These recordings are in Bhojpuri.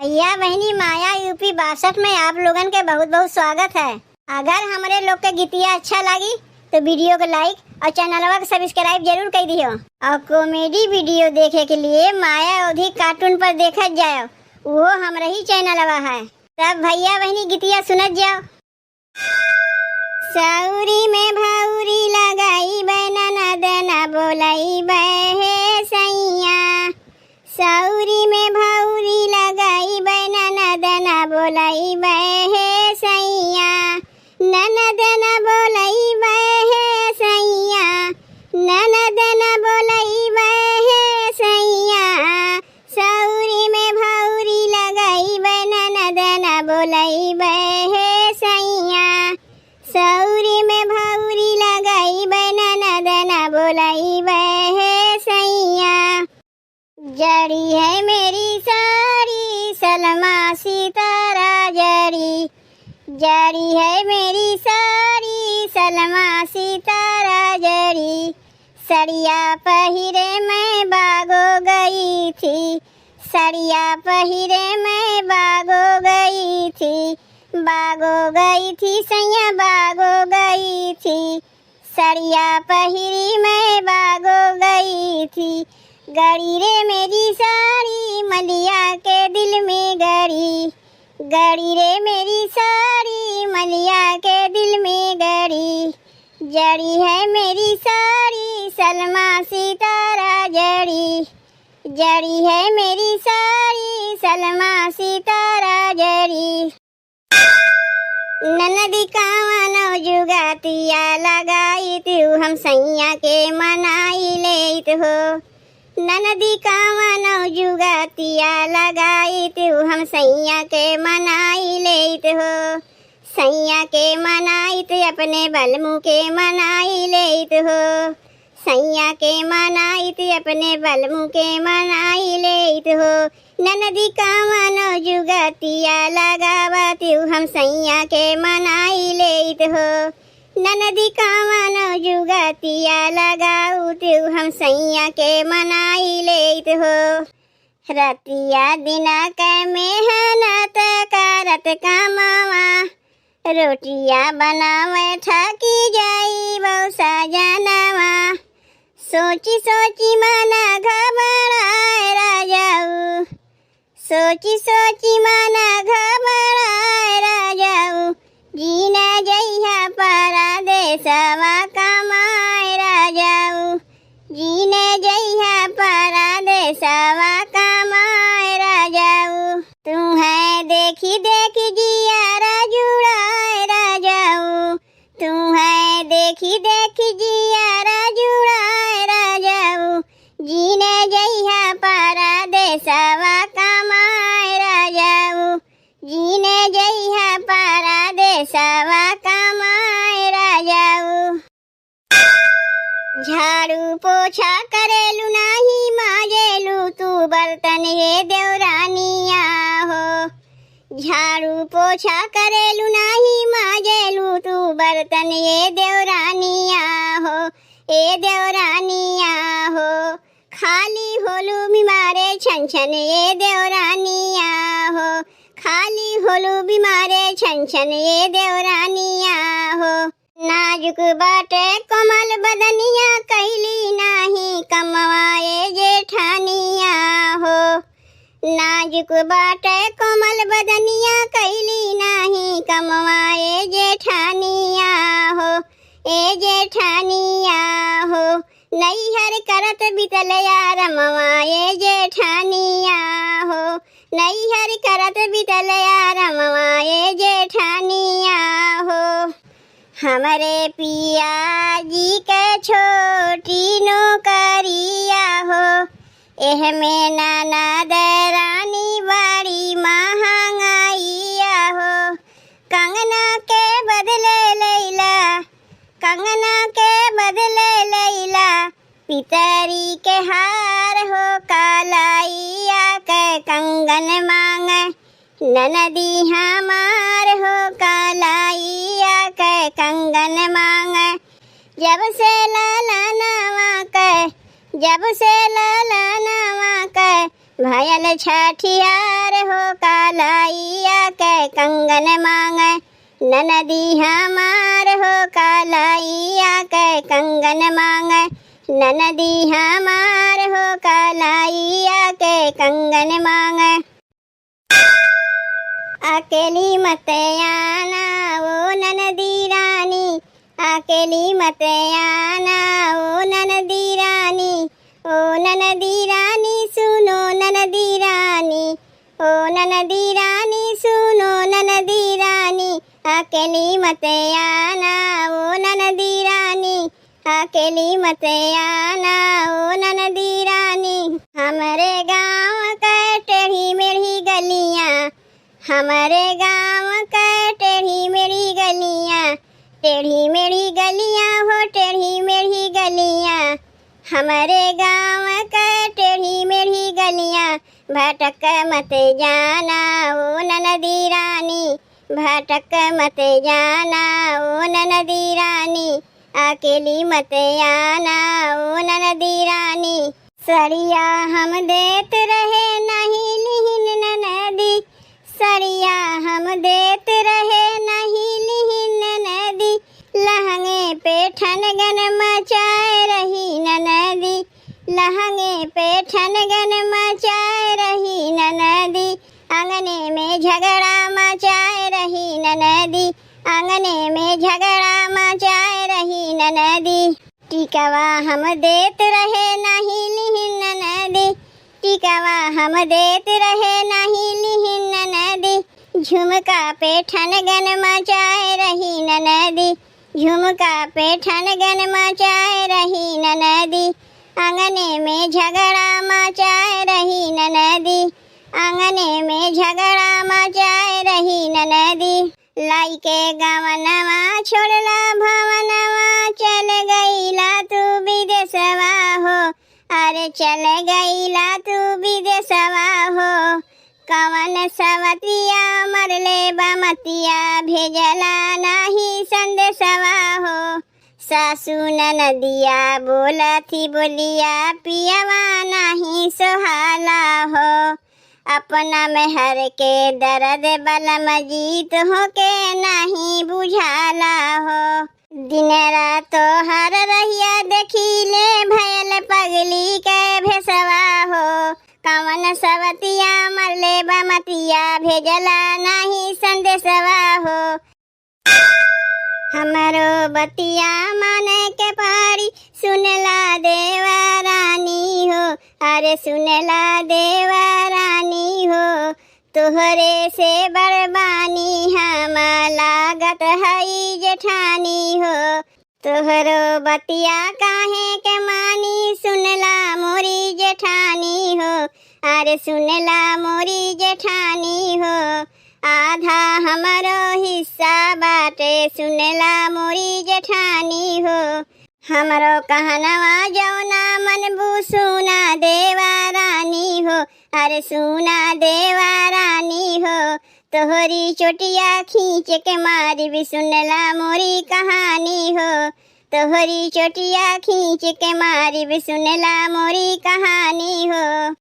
भैया बहनी माया यूपी 62 में आप लोगन के बहुत बहुत स्वागत है। अगर हमारे लोग के गीतिया अच्छा लगी तो वीडियो को लाइक और चैनलवा को सब्सक्राइब जरूर कर दियो। और कॉमेडी वीडियो देखे के लिए माया अवधी कार्टून पर देखा जाओ, वो हमारा ही चैनलवा है। तब भैया बहनी गीतिया सुनत जाओ। सौरी में भौरी लगाई बैना देना बोलाई बहे सैया, सौरी में भौरी लगाई बैना देना बोलाई बहे सैया, ननद न बोलाई बहे सैया, ननद न बोलाई बहे सैया, सौरी में भौरी लगाई बैना देना बोलाई बहे सैया, सौरी में भौरी लगाई बैना देना बोलाई बहे सैया। जड़ी है मेरी सारी सलमा सितारा जड़ी, जड़ी है मेरी सारी सलमा सितारा जड़ी, सड़िया पहिरे मैं बागो गई थी, सड़िया पहिरे मैं बागो गई थी, बागो गई थी सैया बागो गई थी, सड़िया पहिरी मैं बागो गई थी, गड़ी रे मेरी साड़ी मलिया के दिल में गड़ी, गड़ी रे मेरी साड़ी मलिया के दिल में गड़ी, जड़ी है मेरी साड़ी सलमा सितारा जड़ी, जड़ी है मेरी साड़ी सलमा सितारा जड़ी। ननदी कावनो जुगातिया लगाई तू हम सैया के मनाई लेत हो, ननदी कावनो जुगातिया लगाई तू हम सैया के मनाई लेत हो, सैया के मनाई तो अपने बलमू के मनाई लेत हो, सैया के मनाई तो अपने बलमू के मनाई लेत हो, ननदी कावनो जुगातिया लगावा तू हम सैया के मनाई लेत हो, ननदी कावनो जुगातिया लगाऊ तू हम सैया के मनाई लेत हो, रतिया दिना के मेहनत करत कामवा, रोटिया बनावे ठाकी जाई बहुसा जानवा, सोची सोची मना घबराए राजाऊ, सोची सोची मना घबराए राजाऊ, जीना जइहा परदेसवा कमाए राजाऊ, जीने जइहा परदेसवा कमाए राजाऊ, तुम्हें देखी देखी जियारा जुड़ाए राजाऊ, तुम्हें देखी देखी जियारा जुड़ाए राजाऊ, जीने जइहा परदेसवा कमाए राजाऊ, जीने जइहा परदेसवा कमाए राजाऊ। झाड़ू पोछा करेलू नाही माजेलू तू बर्तन ये देवरानिया हो, झाड़ू पोछा करेलू नाही माजेलू तू बर्तन ये देवरानिया हो, ए देवरानिया हो, खाली होलू बीमारे छन छन ये देवरानिया हो, खाली होलू बीमारे छन छन ये देवरानिया हो, नाजुक बाटे कमल बदनिया कैली नाही कमवाए जेठानिया हो, नाजुक बाटे कमल बदनिया कैली नाही कमवाए जेठानिया हो, ए जेठानिया हो, नैहर करत बितल यार मवाए जेठानिया हो, नैहर करत बितल यार मवाए जेठानिया हो, हमरे पिया जी के छोटी नौकरिया हो, एह में ननद रानी बड़ी महंगाइया हो, कंगना के बदले लैला, कंगना के बदले लैला, पितरी के हार हो कालाइया के कंगन मांगे, ननदी हमार हो कालाइया के कंगन मांगे, जब से लाला नवा के, जब से लाला नवा के भयल छठियार हो कालैया के कंगन मांगे ननदी हमार हो कालैया के कंगन मांगे ननदी हमार हो कालैया के कंगन मांगे। अकेली मत आना ओ ननदी रानी अकेली मत आना ओ ननदी रानी ओ ननदी रानी सुनो ननदी रानी ओ ननदी रानी सुनो ननदी रानी अकेली मत आना ओ ननदी रानी अकेली मत आना ओ ननदी रानी। हमारे गाँव का टेढ़ी मेढ़ी गलियाँ हमारे गाँव का टेढ़ी मेढ़ी गलियाँ टेढ़ी मेढ़ी गलियाँ हो टेढ़ी मेढ़ी गलियाँ हमारे गाँव का टेढ़ी मेढ़ी गलियाँ भटक मत जाना ओ ननदी रानी भटक मत जाना ओ ननदी रानी अकेली मत आना ओ ननदी रानी। सरिया हम देत रहे नहीं लिहिन ननदी सरिया हम देत रहे नहीं लिहिन ननदी लहंगे पे ठनगन मचाए रही ननदी लहंगे पे ठनगन मचाए रही ननदी आंगने में झगड़ा मचाए रही ननदी आंगने में झगड़ा मचाए रही ननदी। टिकवा हम देत रहे नहीं लिहिन ननदी टिकवा हम देत रहे नहीं लिहिन ननदी झुमका पे ठनगन मचाए रही ननदी झुमका पे ठनगन मचाए रही ननदी आंगने में झगड़ा मचाए रही ननदी आंगने में झगड़ा मचाए रही ननदी। लाई के गवनवा छोड़ला भवनवा चल गईला तू विदेशवा हो अरे चल गईला तू विदेशवा हो कवन सवतिया मरले बमतिया भेजला नाही संदेशवा हो सासू ननदिया बोलती बोलिया पियवा नाही सोहाला हो अपना मेहर के दर्द बलम जीत हो के नहीं बुझाला हो दिन रात हर रहिया देखिले भयल पगली के भेसवा हो कवन सवतिया मरले बमतिया भेजला नहीं संदेशवा हो। हमारो बतिया माने के पारी सुनला देवा रानी हो अरे सुनला देवा रानी हो तोहरे से बरबानी हम लागत हई जेठानी हो तोहरो बतिया काहे के मानी सुनला मोरी जेठानी हो अरे सुनला मोरी जेठानी हो आधा हमारो हिस्सा बाटे सुनला मोरी जेठानी हो हमारो कहनवा जौना मनबू सुना देवा रानी हो अरे सुना देवा रानी हो तोहरी चोटिया खींच के मारी भी सुनला मोरी कहानी हो तोहरी चोटिया खींच के मारी भी सुनला मोरी कहानी हो।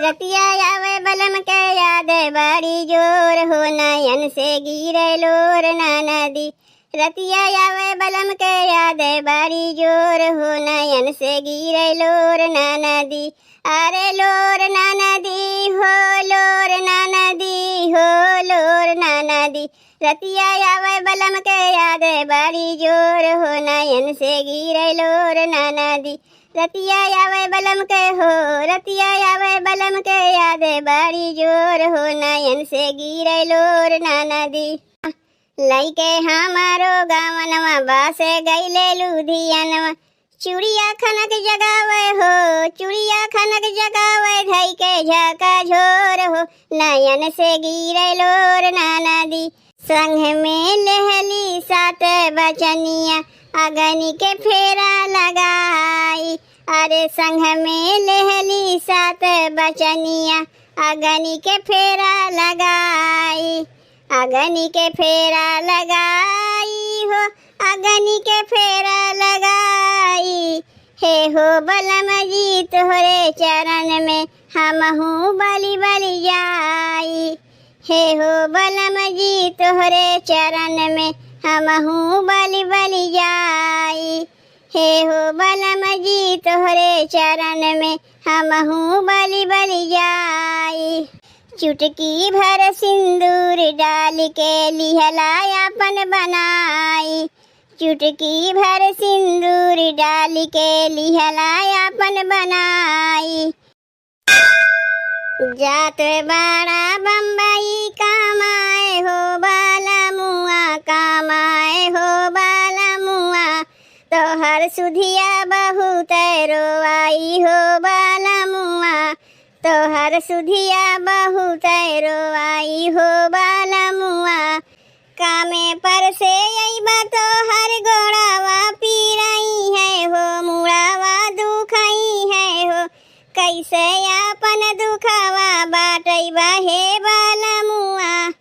रतिया आवे बलम के याद बड़ी जोर हो नयन से गिरे लोर नदी रतिया आवे बलम के याद बड़ी जोर हो नयन से गिरे लोर नदी अरे लोर नदी हो लोर नदी हो लोर नदी रतिया आवे बलम के याद बड़ी जोर हो नयन से गिरे लोर नदी रतिया आवे बलम के हो रतिया आवे बलम के याद बड़ी जोर हो नयन से गिरे लोर नदी लइके हमारो गावनवा बासे गईले लुधियानवा चूड़िया खनक जगावे हो चूड़िया खनक जगावे धई के झका झोर हो नयन से गिरे लोर नदी संग में लहली सात बचनिया अगनी के फेरा लगाई अरे संग में लहली सात बचनिया अगनी के फेरा लगाई अगनी के फेरा लगाई हो अगनी के फेरा लगाई हे हो बलम जी तोहरे चरण में हमहू बलि बलि जाई। हे हो बलम जी तोहरे चरण में हमहू बलि बलि जाई। हे हो बलम जी तोहरे चरण में हमहू बलि बलि जाई। चुटकी भर सिंदूर डाल के लिहला अपन बनाई। चुटकी भर सिंदूर डाल के लिहला अपन बनाई। जात बड़ा बम्बई कमाए हो बाला मुआ कमाए हो बाला मुआ। तोहर सुधिया बहुत रोवाई हो बाला मुआ। तोहर सुधिया बहुत रोवाई हो बाला मुआ। कामे पर से अइबा तोहर गोड़ावा पीराई है हो मुड़ावा दुखाई है हो। कैसे अपन दुखावा बाटैबा हे बाला मुआ।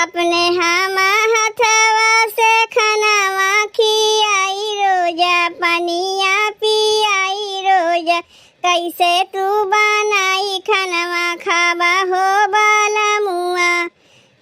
अपने हामा हथवा से खानावा खियाई रोजा पनिया पियाई रोजा। कैसे तू बनाई खानवा खाबा हो बाला मुआ।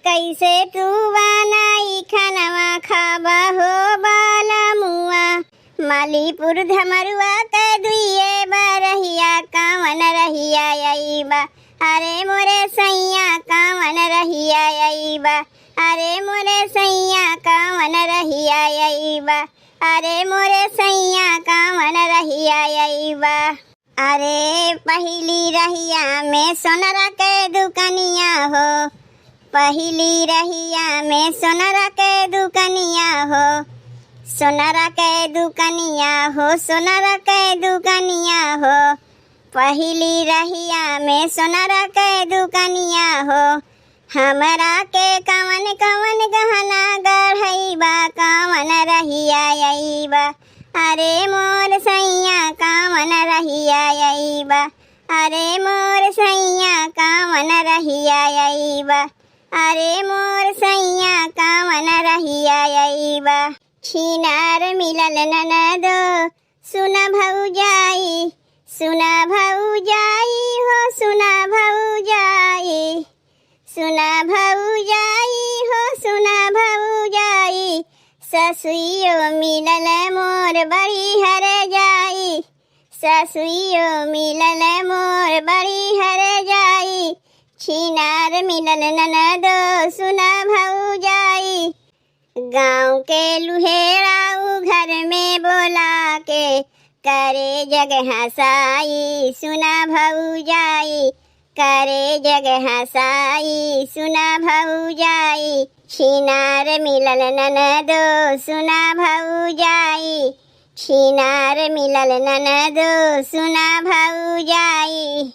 कैसे तू बनाई खानवा खाबा हो बाला मुआ। मालीपुर धमरुआ के दुइये बरहिया कावन रहिया अइबा। अरे मोरे सैया कावन रहिया अइबा। अरे मोरे सैया कावन रहिया अइबा। अरे मोरे सैया कावन रहिया अइबा। अरे पहली रहिया में सोनरा के दुकनिया हो। पहली रहिया में सोनरा के दुकनिया हो। सोनरा के दुकनिया हो सोनरा के दुकनिया हो। पहली रहिया में सोनरा के दुकनिया हो। हमरा के कवन कवन गहना गढ़इबा कावन रहिया अइबा। अरे मोर सैया कावन रहिया अइबा। अरे मोर सैया कावन रहिया अइबा। अरे मोर सैया कावन रहिया अइबा। छिनार मिलल ननदो सुना भौजाई। सुना भौजाई हो सुना भौजाई। सुना भौजाई हो सुना भौजाई। ससुइयो मिलल मोर बड़ी हर जाई। ससुइयो मिलल मोर बड़ी हर जाई। छिनार मिलल ननदो सुना भौजाई। गाँव के लुहेराऊ घर में बोला के करे जग हसाई सुना भौजाई। करे जग हसाई सुना भौजाई। छिनार मिलल ननदो सुना भौजाई। छिनार मिलल ननदो सुना भौजाई।